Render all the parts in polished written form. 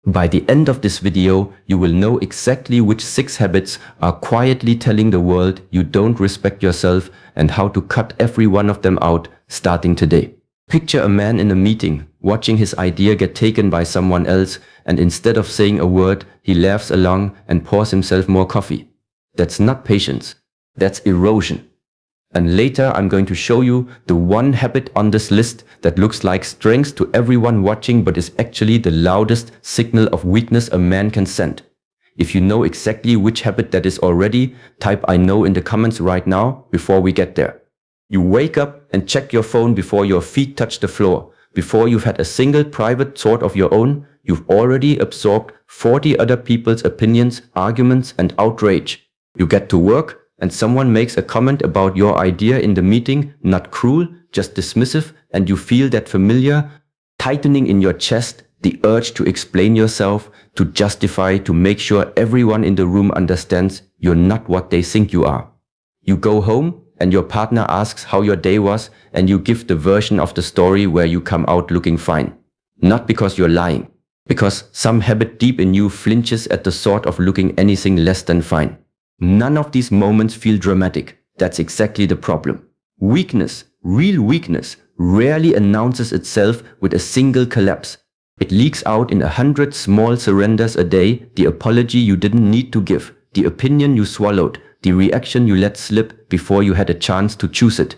By the end of this video, you will know exactly which 6 habits are quietly telling the world you don't respect yourself and how to cut every one of them out starting today. Picture a man in a meeting, watching his idea get taken by someone else, and instead of saying a word, he laughs along and pours himself more coffee. That's not patience. That's erosion. And later I'm going to show you the one habit on this list that looks like strength to everyone watching but is actually the loudest signal of weakness a man can send. If you know exactly which habit that is already, type I know in the comments right now before we get there. You wake up and check your phone before your feet touch the floor. Before you've had a single private thought of your own, you've already absorbed 40 other people's opinions, arguments, and outrage. You get to work and someone makes a comment about your idea in the meeting, not cruel, just dismissive, and you feel that familiar tightening in your chest, the urge to explain yourself, to justify, to make sure everyone in the room understands you're not what they think you are. You go home and your partner asks how your day was, and you give the version of the story where you come out looking fine. Not because you're lying, because some habit deep in you flinches at the thought of looking anything less than fine. None of these moments feel dramatic. That's exactly the problem. Weakness, real weakness, rarely announces itself with a single collapse. It leaks out in 100 small surrenders a day, the apology you didn't need to give, the opinion you swallowed, the reaction you let slip before you had a chance to choose it.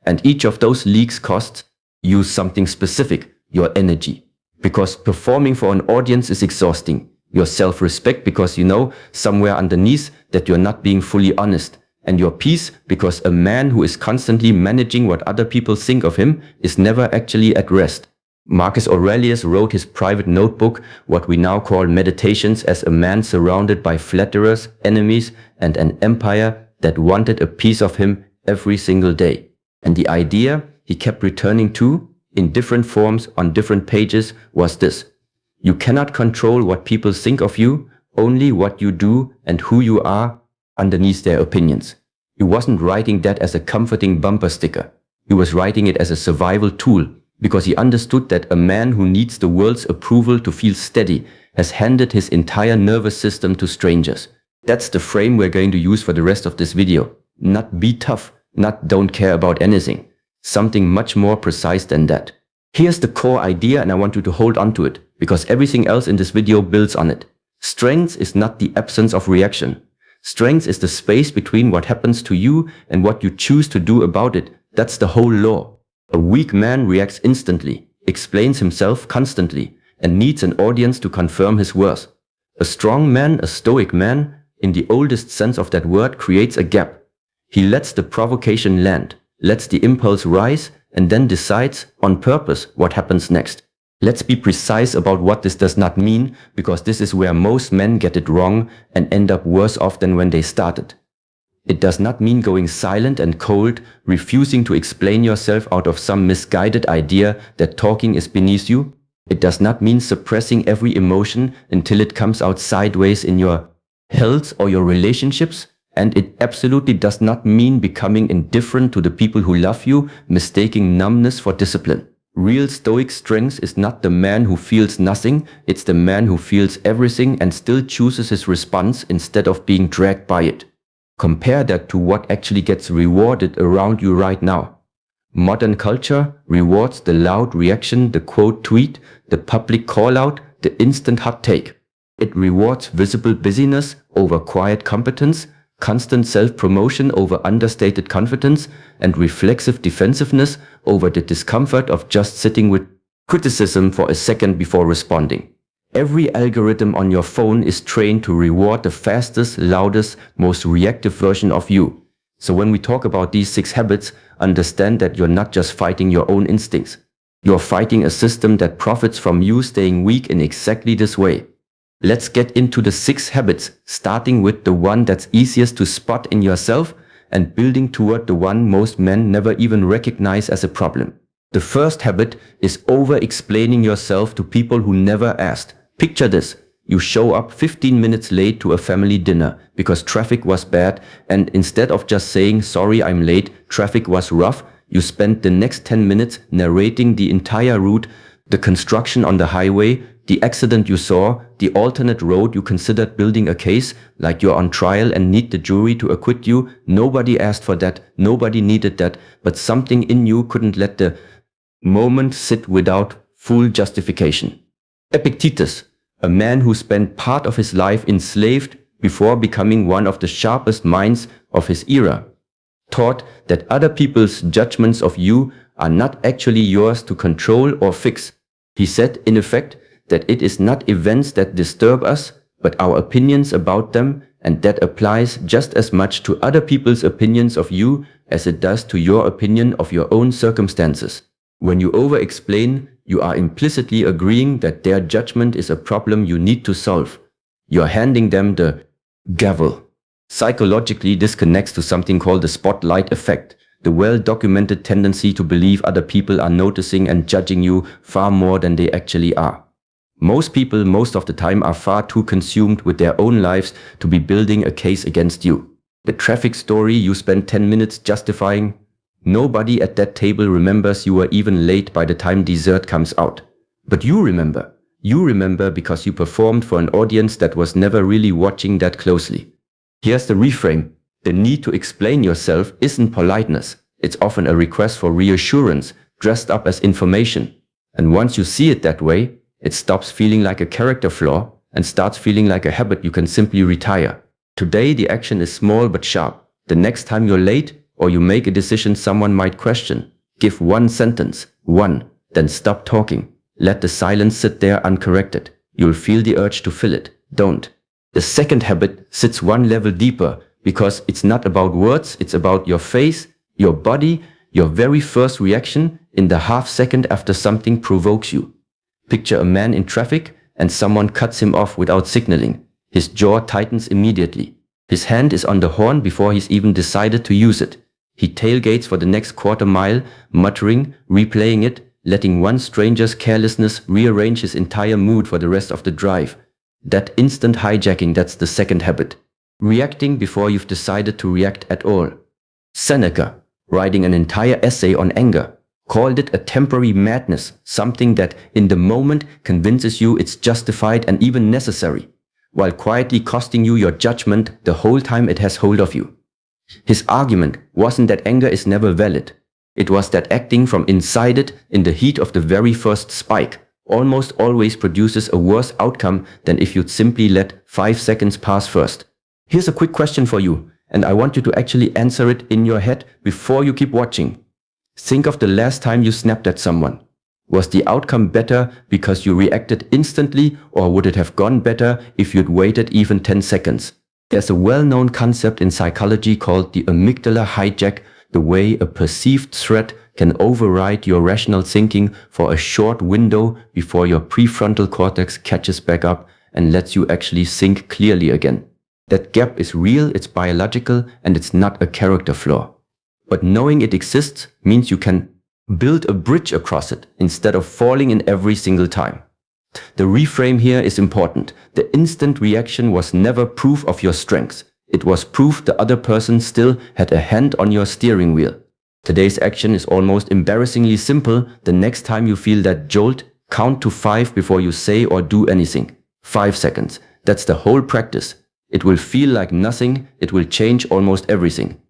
And each of those leaks costs you something specific, your energy. Because performing for an audience is exhausting. Your self-respect because you know somewhere underneath that you're not being fully honest. And your peace because a man who is constantly managing what other people think of him is never actually at rest. Marcus Aurelius wrote his private notebook, what we now call Meditations, as a man surrounded by flatterers, enemies, and an empire that wanted a piece of him every single day. And the idea he kept returning to, in different forms on different pages, was this: you cannot control what people think of you, only what you do and who you are underneath their opinions. He wasn't writing that as a comforting bumper sticker. He was writing it as a survival tool, because he understood that a man who needs the world's approval to feel steady has handed his entire nervous system to strangers. That's the frame we're going to use for the rest of this video. Not be tough, not don't care about anything. Something much more precise than that. Here's the core idea, and I want you to hold on to it, because everything else in this video builds on it. Strength is not the absence of reaction. Strength is the space between what happens to you and what you choose to do about it. That's the whole law. A weak man reacts instantly, explains himself constantly, and needs an audience to confirm his worth. A strong man, a stoic man, in the oldest sense of that word, creates a gap. He lets the provocation land, lets the impulse rise, and then decides on purpose what happens next. Let's be precise about what this does not mean, because this is where most men get it wrong and end up worse off than when they started. It does not mean going silent and cold, refusing to explain yourself out of some misguided idea that talking is beneath you. It does not mean suppressing every emotion until it comes out sideways in your health or your relationships. And it absolutely does not mean becoming indifferent to the people who love you, mistaking numbness for discipline. Real stoic strength is not the man who feels nothing, it's the man who feels everything and still chooses his response instead of being dragged by it. Compare that to what actually gets rewarded around you right now. Modern culture rewards the loud reaction, the quote tweet, the public call out, the instant hot take. It rewards visible busyness over quiet competence, constant self-promotion over understated confidence, and reflexive defensiveness over the discomfort of just sitting with criticism for a second before responding. Every algorithm on your phone is trained to reward the fastest, loudest, most reactive version of you. So when we talk about these 6 habits, understand that you're not just fighting your own instincts. You're fighting a system that profits from you staying weak in exactly this way. Let's get into the 6 habits, starting with the one that's easiest to spot in yourself and building toward the one most men never even recognize as a problem. The first habit is over-explaining yourself to people who never asked. Picture this. You show up 15 minutes late to a family dinner because traffic was bad, and instead of just saying, "Sorry, I'm late, traffic was rough," you spend the next 10 minutes narrating the entire route, the construction on the highway, the accident you saw, the alternate road you considered building a case, like you're on trial and need the jury to acquit you. Nobody asked for that, nobody needed that, but something in you couldn't let the moment sit without full justification. Epictetus, a man who spent part of his life enslaved before becoming one of the sharpest minds of his era, taught that other people's judgments of you are not actually yours to control or fix. He said, in effect, that it is not events that disturb us, but our opinions about them, and that applies just as much to other people's opinions of you as it does to your opinion of your own circumstances. When you over-explain, you are implicitly agreeing that their judgment is a problem you need to solve. You are handing them the gavel. Psychologically, this connects to something called the spotlight effect, the well-documented tendency to believe other people are noticing and judging you far more than they actually are. Most people, most of the time, are far too consumed with their own lives to be building a case against you. The traffic story you spent 10 minutes justifying, nobody at that table remembers you were even late by the time dessert comes out. But you remember. You remember because you performed for an audience that was never really watching that closely. Here's the reframe. The need to explain yourself isn't politeness. It's often a request for reassurance, dressed up as information. And once you see it that way, it stops feeling like a character flaw and starts feeling like a habit you can simply retire. Today, the action is small but sharp. The next time you're late or you make a decision someone might question, give one sentence, then stop talking. Let the silence sit there uncorrected. You'll feel the urge to fill it. Don't. The second habit sits one level deeper because it's not about words, it's about your face, your body, your very first reaction in the half second after something provokes you. Picture a man in traffic and someone cuts him off without signaling. His jaw tightens immediately. His hand is on the horn before he's even decided to use it. He tailgates for the next quarter mile, muttering, replaying it, letting one stranger's carelessness rearrange his entire mood for the rest of the drive. That instant hijacking, that's the second habit. Reacting before you've decided to react at all. Seneca, writing an entire essay on anger, called it a temporary madness, something that in the moment convinces you it's justified and even necessary, while quietly costing you your judgment the whole time it has hold of you. His argument wasn't that anger is never valid. It was that acting from inside it in the heat of the very first spike almost always produces a worse outcome than if you'd simply let 5 seconds pass first. Here's a quick question for you, and I want you to actually answer it in your head before you keep watching. Think of the last time you snapped at someone. Was the outcome better because you reacted instantly, or would it have gone better if you'd waited even 10 seconds? There's a well-known concept in psychology called the amygdala hijack, the way a perceived threat can override your rational thinking for a short window before your prefrontal cortex catches back up and lets you actually think clearly again. That gap is real, it's biological, and it's not a character flaw. But knowing it exists means you can build a bridge across it instead of falling in every single time. The reframe here is important. The instant reaction was never proof of your strength. It was proof the other person still had a hand on your steering wheel. Today's action is almost embarrassingly simple. The next time you feel that jolt, count to 5 before you say or do anything. 5 seconds. That's the whole practice. It will feel like nothing. It will change almost everything.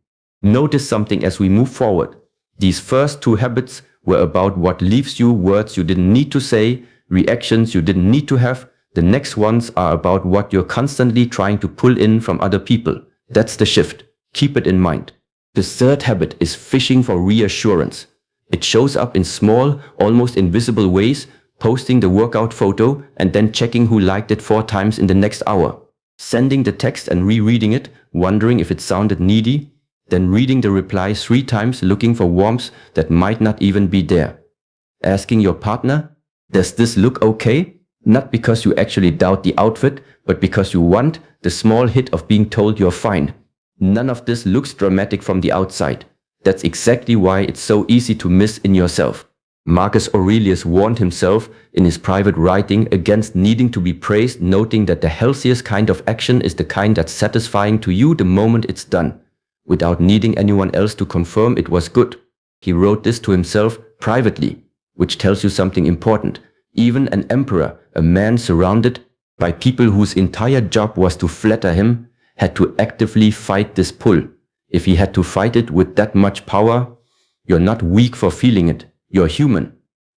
Notice something as we move forward. These first 2 habits were about what leaves you, words you didn't need to say, reactions you didn't need to have. The next ones are about what you're constantly trying to pull in from other people. That's the shift. Keep it in mind. The third habit is fishing for reassurance. It shows up in small, almost invisible ways, posting the workout photo and then checking who liked it 4 times in the next hour. Sending the text and rereading it, wondering if it sounded needy, then reading the reply 3 times looking for warmth that might not even be there. Asking your partner, does this look okay? Not because you actually doubt the outfit, but because you want the small hit of being told you're fine. None of this looks dramatic from the outside. That's exactly why it's so easy to miss in yourself. Marcus Aurelius warned himself in his private writing against needing to be praised, noting that the healthiest kind of action is the kind that's satisfying to you the moment it's done, without needing anyone else to confirm it was good. He wrote this to himself privately, which tells you something important. Even an emperor, a man surrounded by people whose entire job was to flatter him, had to actively fight this pull. If he had to fight it with that much power, you're not weak for feeling it. You're human.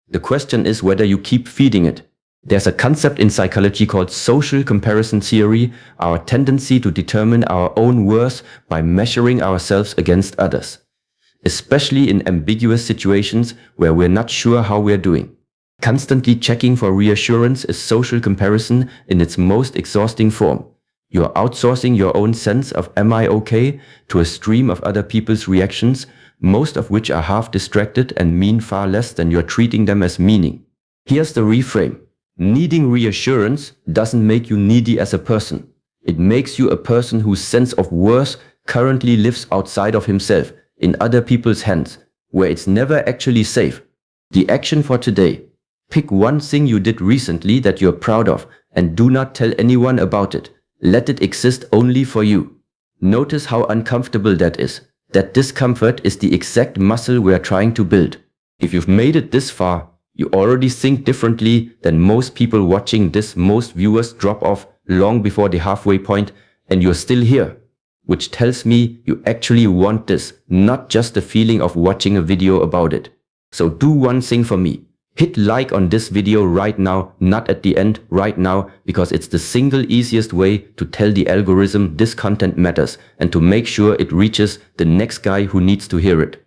The question is whether you keep feeding it. There's a concept in psychology called social comparison theory, our tendency to determine our own worth by measuring ourselves against others, especially in ambiguous situations where we're not sure how we're doing. Constantly checking for reassurance is social comparison in its most exhausting form. You're outsourcing your own sense of "am I okay?" to a stream of other people's reactions, most of which are half distracted and mean far less than you're treating them as meaning. Here's the reframe. Needing reassurance doesn't make you needy as a person. It makes you a person whose sense of worth currently lives outside of himself, in other people's hands, where it's never actually safe. The action for today. Pick one thing you did recently that you're proud of and do not tell anyone about it. Let it exist only for you. Notice how uncomfortable that is. That discomfort is the exact muscle we're trying to build. If you've made it this far, you already think differently than most people watching this. Most viewers drop off long before the halfway point, and you're still here, which tells me you actually want this, not just the feeling of watching a video about it. So do one thing for me. Hit like on this video right now, not at the end, right now, because it's the single easiest way to tell the algorithm this content matters and to make sure it reaches the next guy who needs to hear it.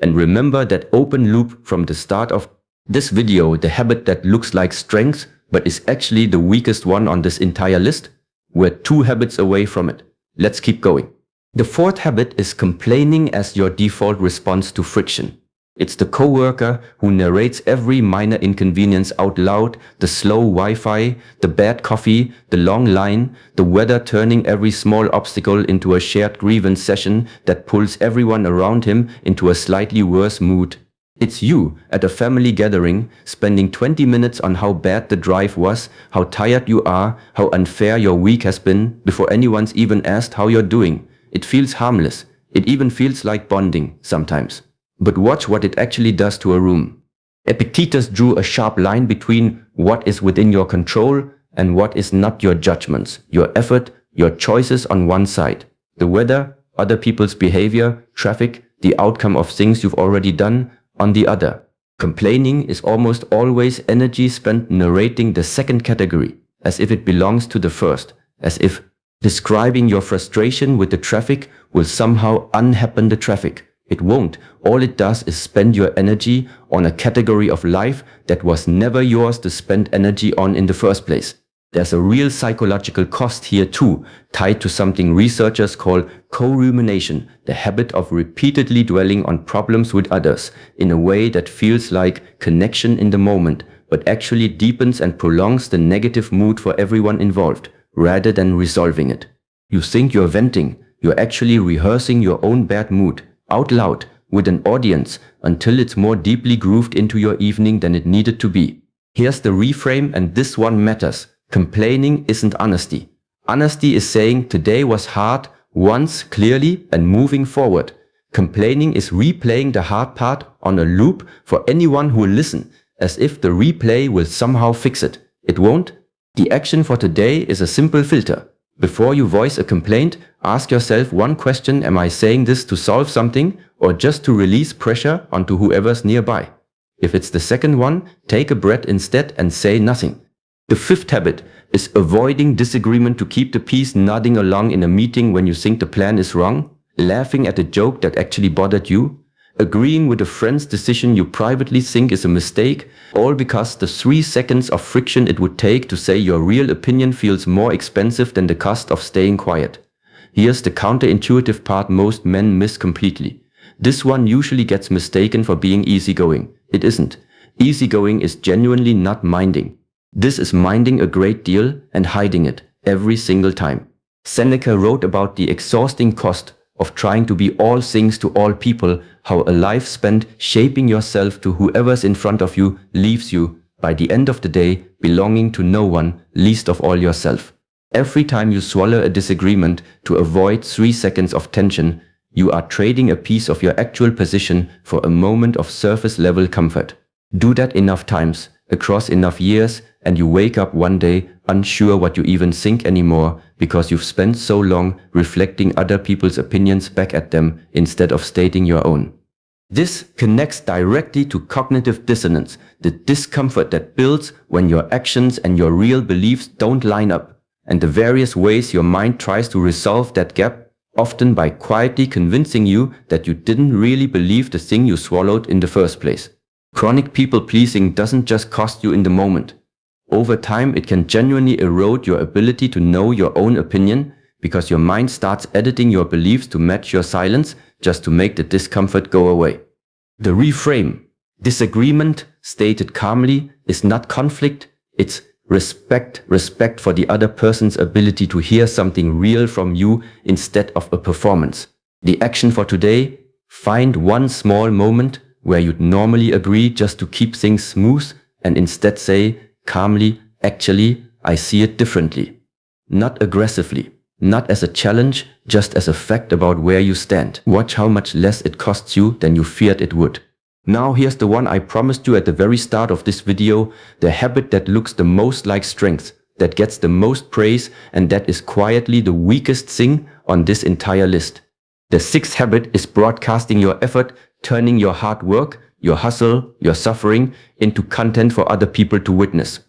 And remember that open loop from the start of this video, the habit that looks like strength but is actually the weakest one on this entire list. We're 2 habits away from it. Let's keep going. The 4th habit is complaining as your default response to friction. It's the coworker who narrates every minor inconvenience out loud, the slow Wi-Fi, the bad coffee, the long line, the weather turning every small obstacle into a shared grievance session that pulls everyone around him into a slightly worse mood. It's you at a family gathering, spending 20 minutes on how bad the drive was, how tired you are, how unfair your week has been, before anyone's even asked how you're doing. It feels harmless. It even feels like bonding sometimes. But watch what it actually does to a room. Epictetus drew a sharp line between what is within your control and what is not: your judgments, your effort, your choices on one side, the weather, other people's behavior, traffic, the outcome of things you've already done, on the other. Complaining is almost always energy spent narrating the second category, as if it belongs to the first, as if describing your frustration with the traffic will somehow unhappen the traffic. It won't. All it does is spend your energy on a category of life that was never yours to spend energy on in the first place. There's a real psychological cost here too, tied to something researchers call co-rumination, the habit of repeatedly dwelling on problems with others in a way that feels like connection in the moment, but actually deepens and prolongs the negative mood for everyone involved, rather than resolving it. You think you're venting, you're actually rehearsing your own bad mood, out loud, with an audience, until it's more deeply grooved into your evening than it needed to be. Here's the reframe, and this one matters. Complaining isn't honesty. Honesty is saying today was hard once clearly and moving forward. Complaining is replaying the hard part on a loop for anyone who will listen, as if the replay will somehow fix it. It won't. The action for today is a simple filter. Before you voice a complaint, ask yourself one question: am I saying this to solve something or just to release pressure onto whoever's nearby? If it's the second one, take a breath instead and say nothing. The 5th habit is avoiding disagreement to keep the peace, nodding along in a meeting when you think the plan is wrong, laughing at a joke that actually bothered you, agreeing with a friend's decision you privately think is a mistake, all because the 3 seconds of friction it would take to say your real opinion feels more expensive than the cost of staying quiet. Here's the counterintuitive part most men miss completely. This one usually gets mistaken for being easygoing. It isn't. Easygoing is genuinely not minding. This is minding a great deal and hiding it every single time. Seneca wrote about the exhausting cost of trying to be all things to all people, how a life spent shaping yourself to whoever's in front of you leaves you, by the end of the day, belonging to no one, least of all yourself. Every time you swallow a disagreement to avoid 3 seconds of tension, you are trading a piece of your actual position for a moment of surface-level comfort. Do that enough times, across enough years, and you wake up one day unsure what you even think anymore because you've spent so long reflecting other people's opinions back at them instead of stating your own. This connects directly to cognitive dissonance, the discomfort that builds when your actions and your real beliefs don't line up, and the various ways your mind tries to resolve that gap, often by quietly convincing you that you didn't really believe the thing you swallowed in the first place. Chronic people-pleasing doesn't just cost you in the moment. Over time, it can genuinely erode your ability to know your own opinion because your mind starts editing your beliefs to match your silence just to make the discomfort go away. The reframe, disagreement, stated calmly, is not conflict, it's respect for the other person's ability to hear something real from you instead of a performance. The action for today, find one small moment where you'd normally agree just to keep things smooth and instead say calmly, actually, I see it differently. Not aggressively, not as a challenge, just as a fact about where you stand. Watch how much less it costs you than you feared it would. Now here's the one I promised you at the very start of this video, the habit that looks the most like strength, that gets the most praise, and that is quietly the weakest thing on this entire list. The sixth habit is broadcasting your effort, turning your hard work, your hustle, your suffering into content for other people to witness.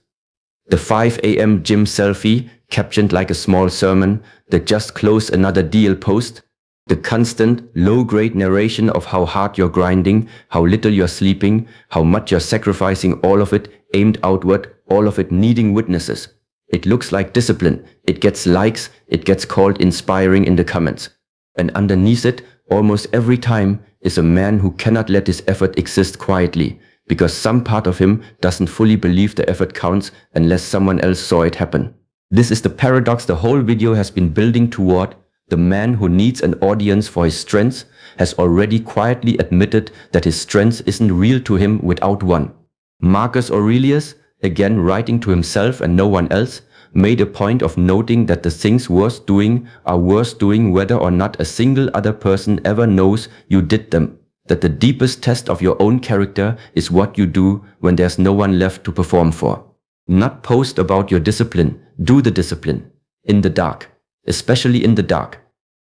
The 5 a.m. gym selfie, captioned like a small sermon, the just close another deal post, the constant, low-grade narration of how hard you're grinding, how little you're sleeping, how much you're sacrificing, all of it aimed outward, all of it needing witnesses. It looks like discipline, it gets likes, it gets called inspiring in the comments. And underneath it, almost every time, is a man who cannot let his effort exist quietly, because some part of him doesn't fully believe the effort counts unless someone else saw it happen. This is the paradox the whole video has been building toward. The man who needs an audience for his strengths has already quietly admitted that his strength isn't real to him without one. Marcus Aurelius, again writing to himself and no one else, made a point of noting that the things worth doing are worth doing whether or not a single other person ever knows you did them. That the deepest test of your own character is what you do when there's no one left to perform for. Not post about your discipline, do the discipline. In the dark. Especially in the dark.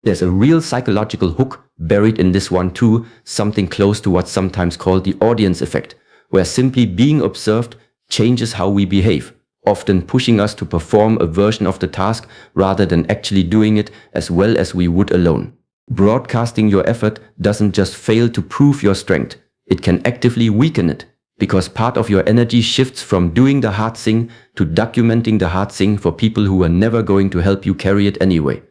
There's a real psychological hook buried in this one too, something close to what's sometimes called the audience effect, where simply being observed changes how we behave, often pushing us to perform a version of the task rather than actually doing it as well as we would alone. Broadcasting your effort doesn't just fail to prove your strength, it can actively weaken it, because part of your energy shifts from doing the hard thing to documenting the hard thing for people who are never going to help you carry it anyway.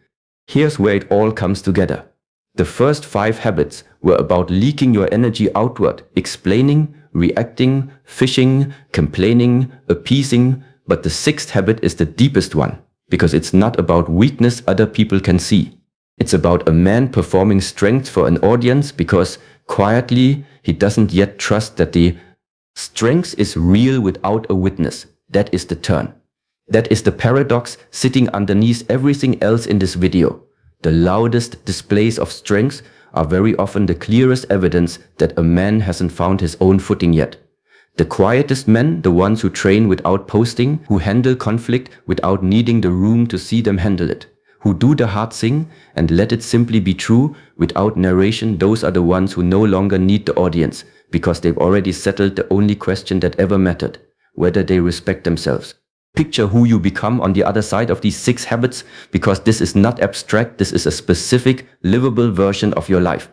Here's where it all comes together. The first 5 habits were about leaking your energy outward, explaining, reacting, fishing, complaining, appeasing, but the 6th habit is the deepest one, because it's not about weakness other people can see. It's about a man performing strength for an audience because, quietly, he doesn't yet trust that the strength is real without a witness. That is the turn. That is the paradox sitting underneath everything else in this video. The loudest displays of strength are very often the clearest evidence that a man hasn't found his own footing yet. The quietest men, the ones who train without posting, who handle conflict without needing the room to see them handle it, who do the hard thing and let it simply be true without narration, those are the ones who no longer need the audience because they've already settled the only question that ever mattered, whether they respect themselves. Picture who you become on the other side of these 6 habits, because this is not abstract, this is a specific, livable version of your life.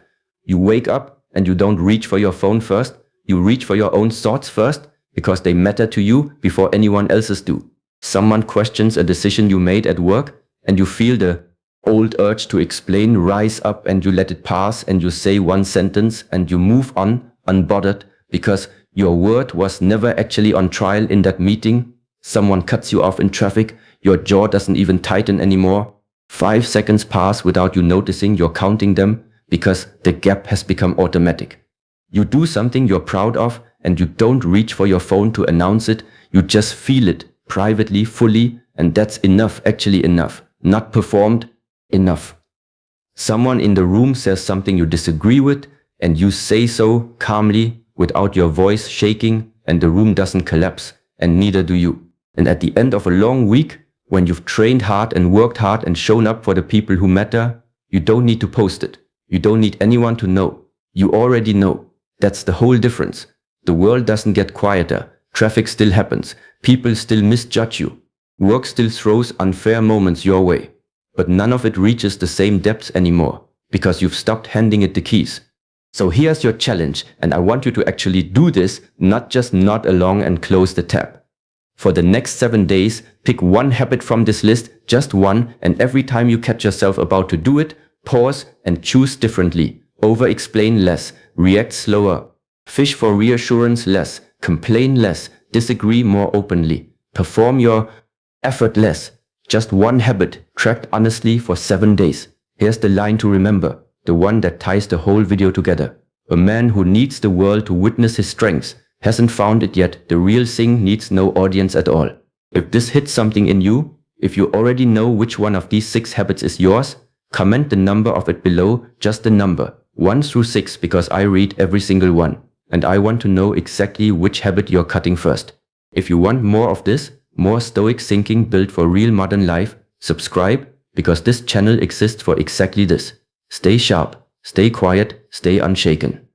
You wake up and you don't reach for your phone first, you reach for your own thoughts first, because they matter to you before anyone else's do. Someone questions a decision you made at work, and you feel the old urge to explain rise up and you let it pass and you say one sentence and you move on, unbothered, because your word was never actually on trial in that meeting. Someone cuts you off in traffic, your jaw doesn't even tighten anymore. 5 seconds pass without you noticing you're counting them because the gap has become automatic. You do something you're proud of and you don't reach for your phone to announce it, you just feel it privately, fully, and that's enough, actually enough. Not performed, enough. Someone in the room says something you disagree with and you say so calmly without your voice shaking and the room doesn't collapse, and neither do you. And at the end of a long week, when you've trained hard and worked hard and shown up for the people who matter, you don't need to post it. You don't need anyone to know. You already know. That's the whole difference. The world doesn't get quieter. Traffic still happens. People still misjudge you. Work still throws unfair moments your way. But none of it reaches the same depths anymore, because you've stopped handing it the keys. So here's your challenge, and I want you to actually do this, not just nod along and close the tab. For the next 7 days, pick one habit from this list, just one, and every time you catch yourself about to do it, pause and choose differently. Over-explain less, react slower, fish for reassurance less, complain less, disagree more openly, perform your effort less. Just one habit, tracked honestly for 7 days. Here's the line to remember, the one that ties the whole video together. A man who needs the world to witness his strengths hasn't found it yet. The real thing needs no audience at all. If this hits something in you, if you already know which one of these 6 habits is yours, comment the number of it below, just the number, 1 through 6, because I read every single one. And I want to know exactly which habit you're cutting first. If you want more of this, more Stoic thinking built for real modern life, subscribe, because this channel exists for exactly this. Stay sharp, stay quiet, stay unshaken.